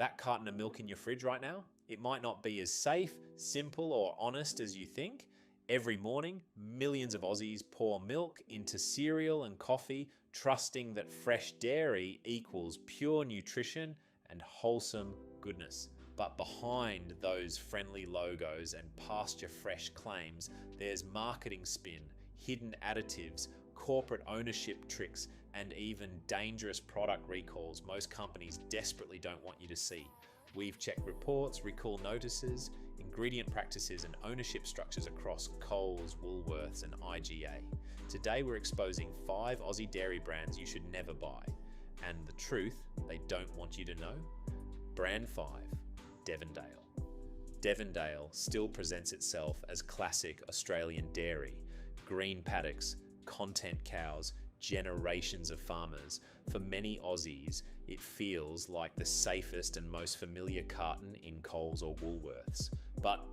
That carton of milk in your fridge right now, it might not be as safe, simple, or honest as you think. Every morning, millions of Aussies pour milk into cereal and coffee, trusting that fresh dairy equals pure nutrition and wholesome goodness. But behind those friendly logos and pasture-fresh claims, there's marketing spin, hidden additives, corporate ownership tricks, and even dangerous product recalls most companies desperately don't want you to see. We've checked reports, recall notices, ingredient practices, and ownership structures across Coles, Woolworths, and IGA. Today we're exposing 5 Aussie dairy brands you should never buy. And the truth they don't want you to know? Brand 5, Devondale. Devondale still presents itself as classic Australian dairy. Green paddocks, content cows, generations of farmers. For many Aussies, it feels like the safest and most familiar carton in Coles or Woolworths. But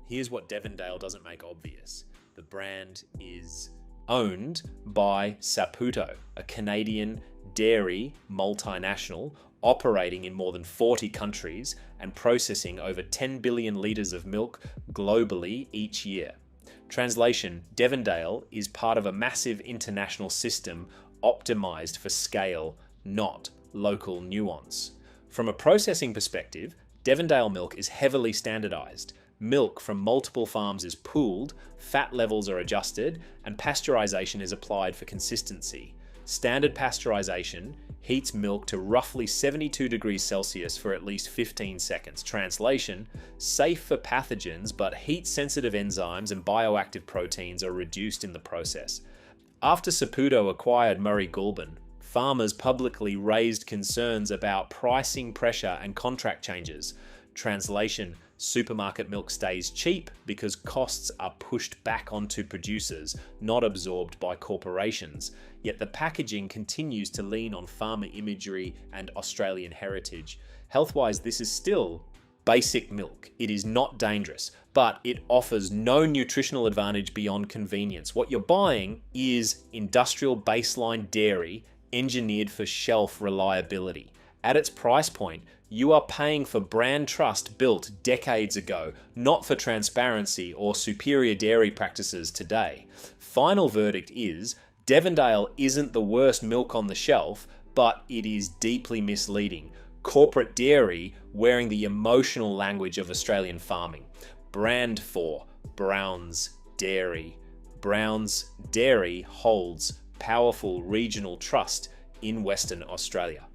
here's what Devondale doesn't make obvious. The brand is owned by Saputo, a Canadian dairy multinational operating in more than 40 countries and processing over 10 billion litres of milk globally each year. Translation: Devondale is part of a massive international system optimized for scale, not local nuance. From a processing perspective, Devondale milk is heavily standardized. Milk from multiple farms is pooled, fat levels are adjusted, and pasteurization is applied for consistency. Standard pasteurization heats milk to roughly 72 degrees Celsius for at least 15 seconds. Translation: safe for pathogens, but heat-sensitive enzymes and bioactive proteins are reduced in the process. After Saputo acquired Murray Goulburn, farmers publicly raised concerns about pricing pressure and contract changes. Translation: supermarket milk stays cheap because costs are pushed back onto producers, not absorbed by corporations. Yet the packaging continues to lean on farmer imagery and Australian heritage. Health-wise, this is still basic milk. It is not dangerous, but it offers no nutritional advantage beyond convenience. What you're buying is industrial baseline dairy engineered for shelf reliability. At its price point, you are paying for brand trust built decades ago, not for transparency or superior dairy practices today. Final verdict is, Devondale isn't the worst milk on the shelf, but it is deeply misleading. Corporate dairy wearing the emotional language of Australian farming. Brand 4, Browns Dairy. Browns Dairy holds powerful regional trust in Western Australia.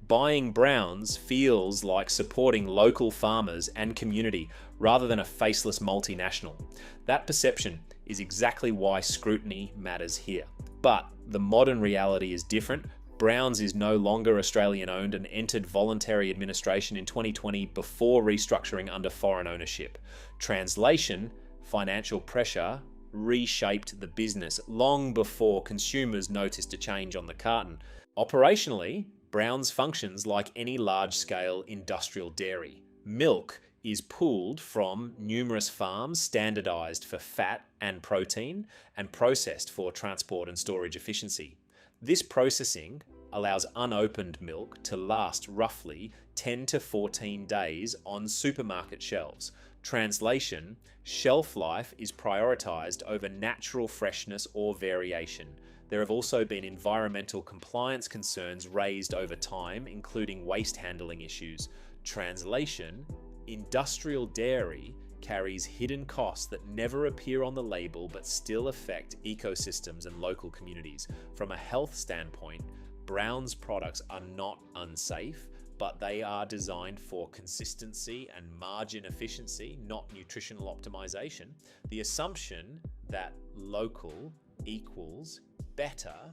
Buying Browns feels like supporting local farmers and community rather than a faceless multinational. That perception is exactly why scrutiny matters here. But the modern reality is different. Browns is no longer Australian owned and entered voluntary administration in 2020 before restructuring under foreign ownership. Translation: financial pressure reshaped the business long before consumers noticed a change on the carton. Operationally, Browns functions like any large-scale industrial dairy. Milk is pooled from numerous farms, standardized for fat and protein, and processed for transport and storage efficiency. This processing allows unopened milk to last roughly 10 to 14 days on supermarket shelves. Translation: shelf life is prioritized over natural freshness or variation. There have also been environmental compliance concerns raised over time, including waste handling issues. Translation: industrial dairy carries hidden costs that never appear on the label but still affect ecosystems and local communities. From a health standpoint, Browns products are not unsafe, but they are designed for consistency and margin efficiency, not nutritional optimization. The assumption that local equals better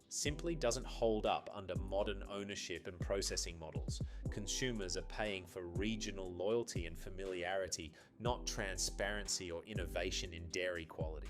simply doesn't hold up under modern ownership and processing models. Consumers are paying for regional loyalty and familiarity, not transparency or innovation in dairy quality.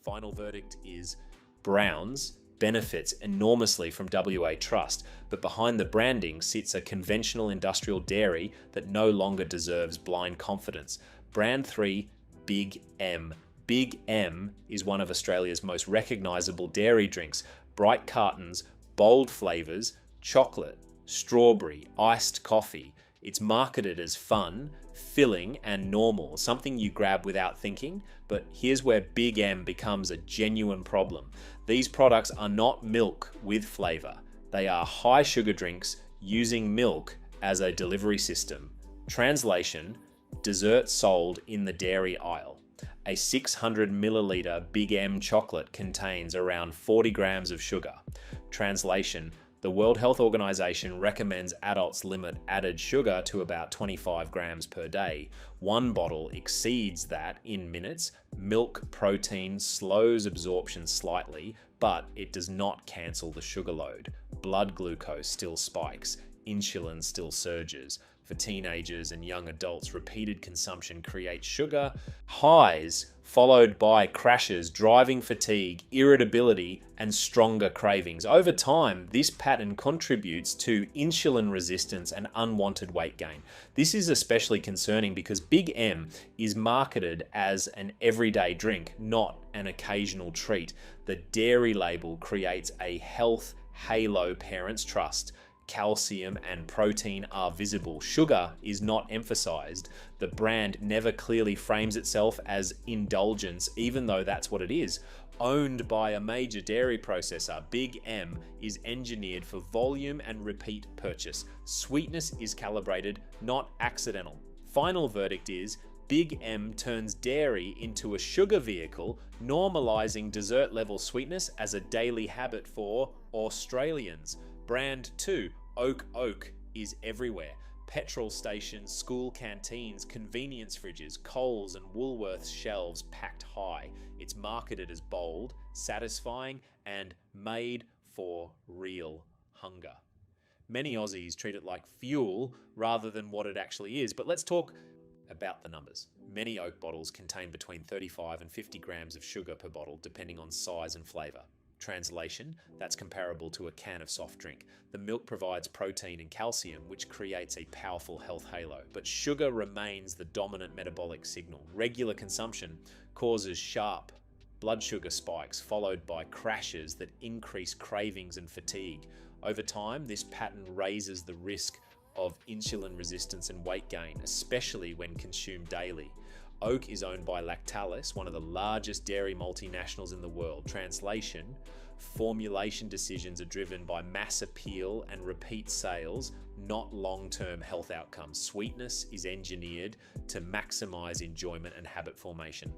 Final verdict is Browns benefits enormously from WA trust, but behind the branding sits a conventional industrial dairy that no longer deserves blind confidence. Brand 3, Big M. Big M is one of Australia's most recognisable dairy drinks. Bright cartons, bold flavours, chocolate, strawberry, iced coffee. It's marketed as fun, filling, and normal, something you grab without thinking. But here's where Big M becomes a genuine problem. These products are not milk with flavor. They are high sugar drinks using milk as a delivery system. Translation: dessert sold in the dairy aisle. A 600 milliliter Big M chocolate contains around 40 grams of sugar. Translation: the World Health Organization recommends adults limit added sugar to about 25 grams per day. One bottle exceeds that in minutes. Milk protein slows absorption slightly, but it does not cancel the sugar load. Blood glucose still spikes. Insulin still surges. For teenagers and young adults, repeated consumption creates sugar highs, followed by crashes, driving fatigue, irritability, and stronger cravings. Over time, this pattern contributes to insulin resistance and unwanted weight gain. This is especially concerning because Big M is marketed as an everyday drink, not an occasional treat. The dairy label creates a health halo parents trust. Calcium and protein are visible. Sugar is not emphasized. The brand never clearly frames itself as indulgence, even though that's what it is. Owned by a major dairy processor, Big M is engineered for volume and repeat purchase. Sweetness is calibrated, not accidental. Final verdict is Big M turns dairy into a sugar vehicle, normalizing dessert level sweetness as a daily habit for Australians. Brand 2, Oak, is everywhere. Petrol stations, school canteens, convenience fridges, Coles and Woolworths shelves packed high. It's marketed as bold, satisfying, and made for real hunger. Many Aussies treat it like fuel rather than what it actually is, but let's talk about the numbers. Many Oak bottles contain between 35 and 50 grams of sugar per bottle, depending on size and flavour. Translation: that's comparable to a can of soft drink. The milk provides protein and calcium, which creates a powerful health halo, but sugar remains the dominant metabolic signal. Regular consumption causes sharp blood sugar spikes, followed by crashes that increase cravings and fatigue. Over time, this pattern raises the risk of insulin resistance and weight gain, especially when consumed daily. Oak is owned by Lactalis, one of the largest dairy multinationals in the world. Translation: formulation decisions are driven by mass appeal and repeat sales, not long-term health outcomes. Sweetness is engineered to maximize enjoyment and habit formation.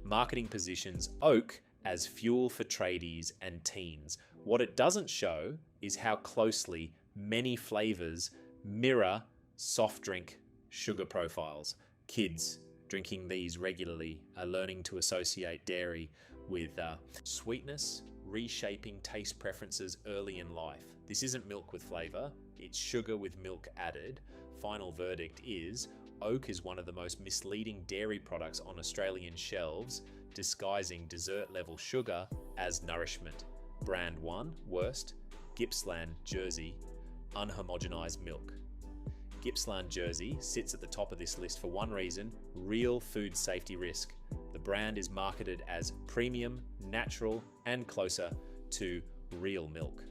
Marketing positions Oak as fuel for tradies and teens. What it doesn't show is how closely many flavors mirror soft drink sugar profiles. Kids drinking these regularly are learning to associate dairy with sweetness, reshaping taste preferences early in life. This isn't milk with flavor, it's sugar with milk added. Final verdict is Oak is one of the most misleading dairy products on Australian shelves, disguising dessert level sugar as nourishment. Brand 1, worst, Gippsland Jersey, unhomogenized milk. Gippsland Jersey sits at the top of this list for one reason: real food safety risk. The brand is marketed as premium, natural, and closer to real milk.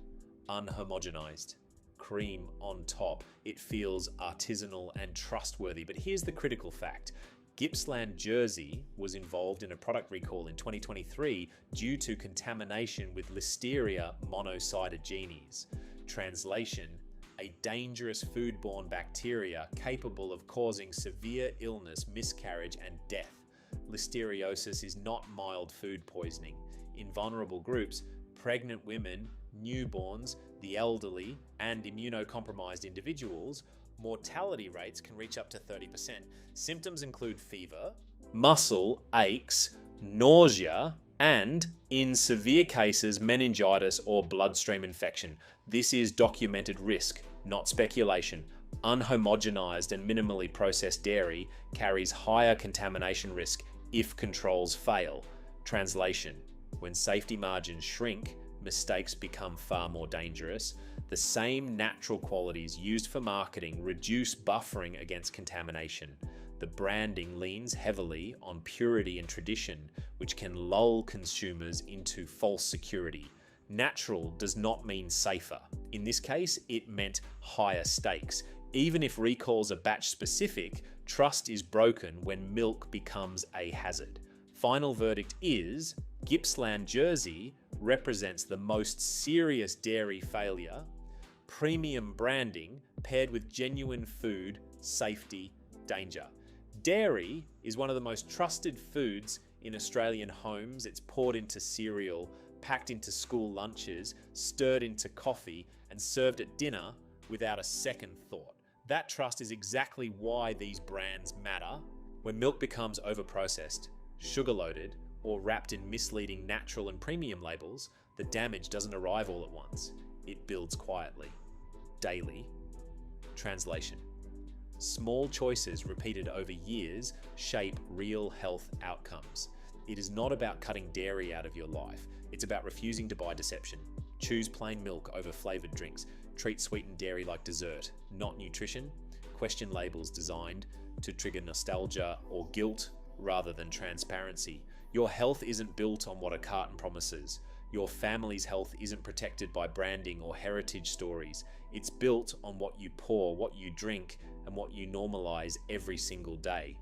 Unhomogenized. Cream on top. It feels artisanal and trustworthy. But here's the critical fact. Gippsland Jersey was involved in a product recall in 2023 due to contamination with Listeria monocytogenes. Translation: a dangerous foodborne bacteria capable of causing severe illness, miscarriage, and death. Listeriosis is not mild food poisoning. In vulnerable groups, pregnant women, newborns, the elderly, and immunocompromised individuals, mortality rates can reach up to 30%. Symptoms include fever, muscle aches, nausea, and, in severe cases, meningitis or bloodstream infection. This is documented risk, not speculation. Unhomogenized and minimally processed dairy carries higher contamination risk if controls fail. Translation: when safety margins shrink, mistakes become far more dangerous. The same natural qualities used for marketing reduce buffering against contamination. The branding leans heavily on purity and tradition, which can lull consumers into false security. Natural does not mean safer. In this case, it meant higher stakes. Even if recalls are batch specific, trust is broken when milk becomes a hazard. Final verdict is Gippsland Jersey represents the most serious dairy failure, premium branding paired with genuine food, safety, danger. Dairy is one of the most trusted foods in Australian homes. It's poured into cereal, packed into school lunches, stirred into coffee, and served at dinner without a second thought. That trust is exactly why these brands matter. When milk becomes overprocessed, sugar-loaded, or wrapped in misleading natural and premium labels, the damage doesn't arrive all at once. It builds quietly, daily. Translation: small choices repeated over years shape real health outcomes. It is not about cutting dairy out of your life. It's about refusing to buy deception. Choose plain milk over flavored drinks. Treat sweetened dairy like dessert, not nutrition. Question labels designed to trigger nostalgia or guilt rather than transparency. Your health isn't built on what a carton promises. Your family's health isn't protected by branding or heritage stories. It's built on what you pour, what you drink, and what you normalize every single day.